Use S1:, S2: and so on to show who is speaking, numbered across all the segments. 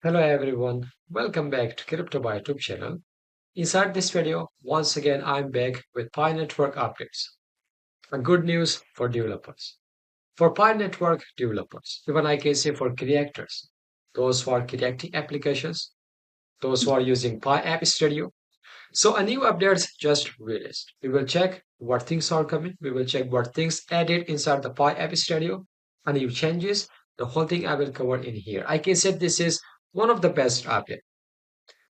S1: Hello everyone, welcome back to Crypto by YouTube channel. Inside this video, once again I'm back with Pi Network updates. A good news for developers. For Pi Network developers, even I can say for creators, those who are creating applications, those who are using Pi App Studio. So a new updates just released. We will check what things are coming. We will check what things added inside the Pi App Studio, a new changes. The whole thing I will cover in here. I can say this is one of the best updates.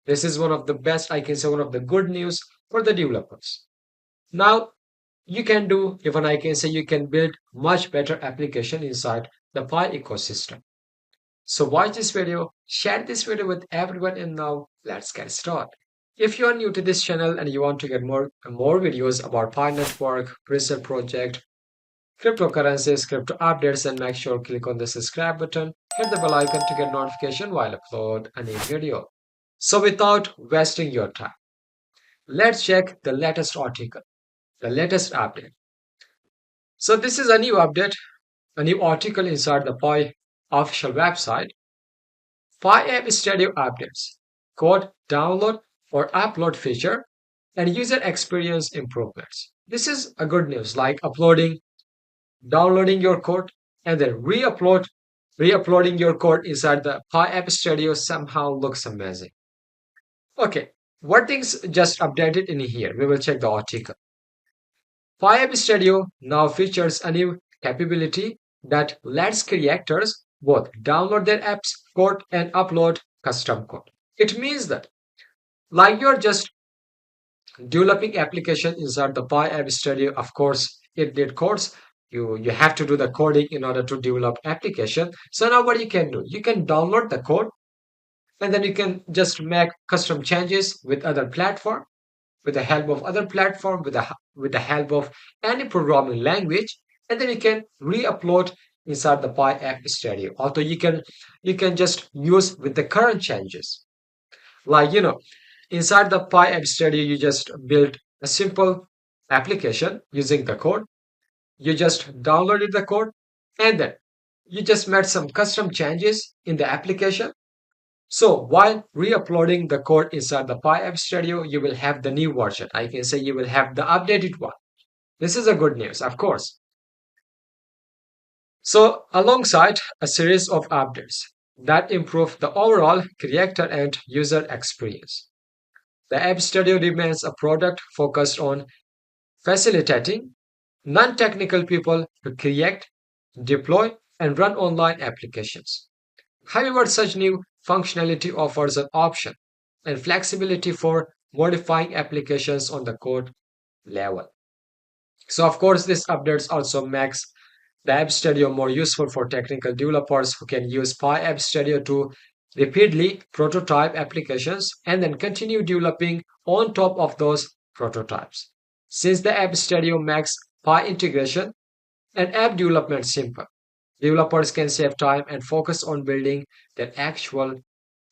S1: This is one of the best, I can say, one of the good news for the developers. Now, you can do, even I can say, you can build much better application inside the Pi ecosystem. So watch this video, share this video with everyone, and now let's get started. If you are new to this channel and you want to get more videos about Pi Network, Crystal Project, cryptocurrencies, crypto updates, and make sure click on the subscribe button, hit the bell icon to get notification while I upload a new video. So without wasting your time, let's check the latest article, the latest update. So this is a new update, a new article inside the Pi official website. Pi App Studio updates, code download or upload feature, and user experience improvements. This is a good news, like uploading, downloading your code, and then re-uploading your code inside the Pi App Studio somehow looks amazing. Okay, what things just updated in here? We will check the article. Pi Studio now features a new capability that lets creators both download their apps code and upload custom code. It means that, like you're just developing application inside the Pi App Studio, of course, it did codes. You have to do the coding in order to develop application. So now what you can do, you can download the code and then you can just make custom changes with other platform, with the help of other platform, with the help of any programming language, and then you can re-upload inside the Pi App Studio. Although you can just use with the current changes. Like inside the Pi App Studio, you just build a simple application using the code. You just downloaded the code, and then you just made some custom changes in the application. So while re-uploading the code inside the Pi App Studio, you will have the new version. I can say you will have the updated one. This is a good news, of course. So alongside a series of updates that improve the overall creator and user experience, the App Studio remains a product focused on facilitating non-technical people to create, deploy, and run online applications. However, such new functionality offers an option and flexibility for modifying applications on the code level. So, of course, this updates also makes the App Studio more useful for technical developers who can use Pi App Studio to repeatedly prototype applications and then continue developing on top of those prototypes. Since the App Studio makes Pi integration and app development simple, developers can save time and focus on building their actual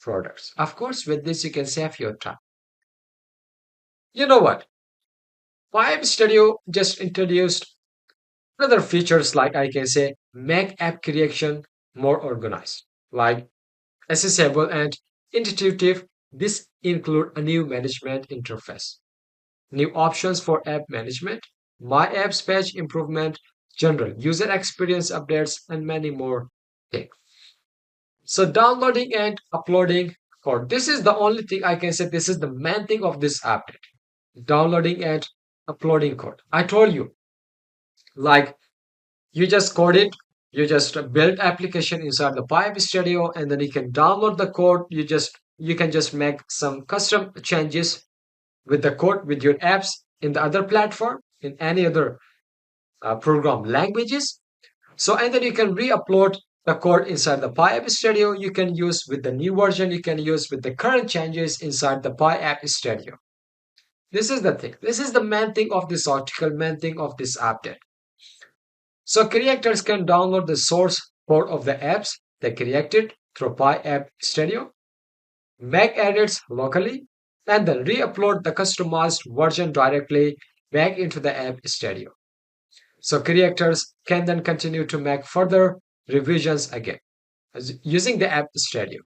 S1: products. Of course, with this, you can save your time. You know what? Vibe Studio just introduced other features like I can say make app creation more organized, like accessible and intuitive. This include a new management interface, new options for app management, my apps page improvement, general user experience updates, and many more things. So downloading and uploading code. This is the only thing I can say. This is the main thing of this update. Downloading and uploading code. I told you, like you just code it, you just build application inside the Pipe Studio, and then you can download the code. You can just make some custom changes with the code with your apps in the other platform in any other program languages. So, and then you can re-upload the code inside the Pi App Studio. You can use with the new version, you can use with the current changes inside the Pi App Studio. This is the thing. This is the main thing of this article, main thing of this update. So creators can download the source code of the apps they created through Pi App Studio, make edits locally, and then re-upload the customized version directly back into the App Studio. So creators can then continue to make further revisions again using the App Studio.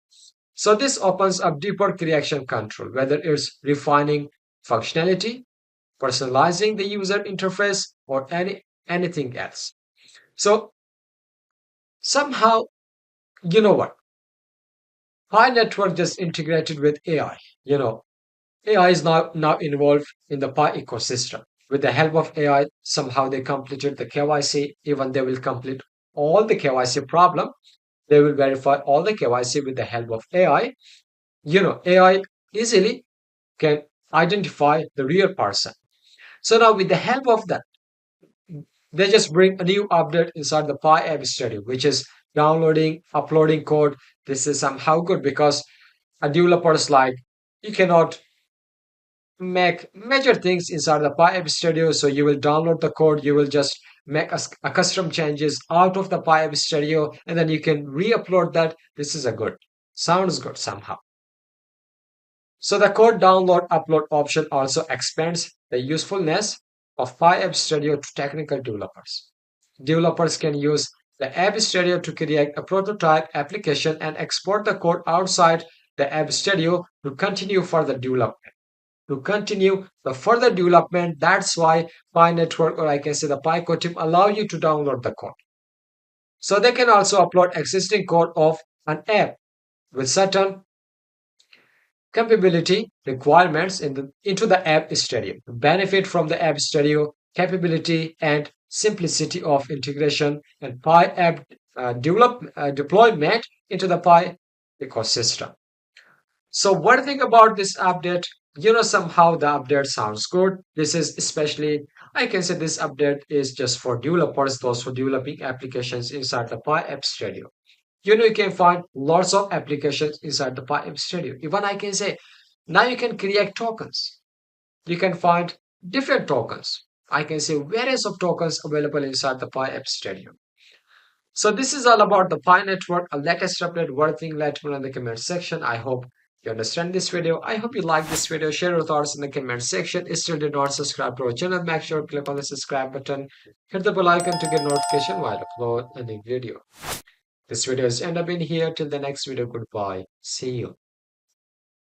S1: So this opens up deeper creation control, whether it's refining functionality, personalizing the user interface, or anything else. So somehow, you know what? Pi Network just integrated with AI. AI is now involved in the Pi ecosystem. With the help of AI, somehow they completed the KYC. Even they will complete all the KYC problem. They will verify all the KYC with the help of AI. AI easily can identify the real person. So now with the help of that, they just bring a new update inside the Pi App Studio, which is downloading, uploading code. This is somehow good because a developers like you cannot make major things inside the Pi App Studio. So you will download the code, you will just make a custom changes out of the Pi App Studio, and then you can re-upload that. This is a good, sounds good somehow. So the code download upload option also expands the usefulness of Pi App Studio to technical developers. Developers can use the App Studio to create a prototype application and export the code outside the App Studio to continue further development. To continue the further development, that's why Pi Network, or I can say the PiCode team, allow you to download the code. So they can also upload existing code of an app with certain capability requirements into the App Studio. Benefit from the App Studio capability and simplicity of integration and Pi app deployment into the Pi ecosystem. So what do you think about this update? Somehow the update sounds good. This is especially, I can say this update is just for developers, those who are developing applications inside the Pi App Studio. You can find lots of applications inside the Pi App Studio. Even I can say now you can create tokens. You can find different tokens. I can say various of tokens available inside the Pi App Studio. So this is all about the Pi network, a latest update. What thing, let me know in the comment section. I hope you understand this video. I hope you like this video. Share your thoughts in the comment section. If still did not subscribe to our channel, make sure to click on the subscribe button. Hit the bell icon to get notification while I upload a new video. This video has ended up in here. Till the next video, goodbye. See you.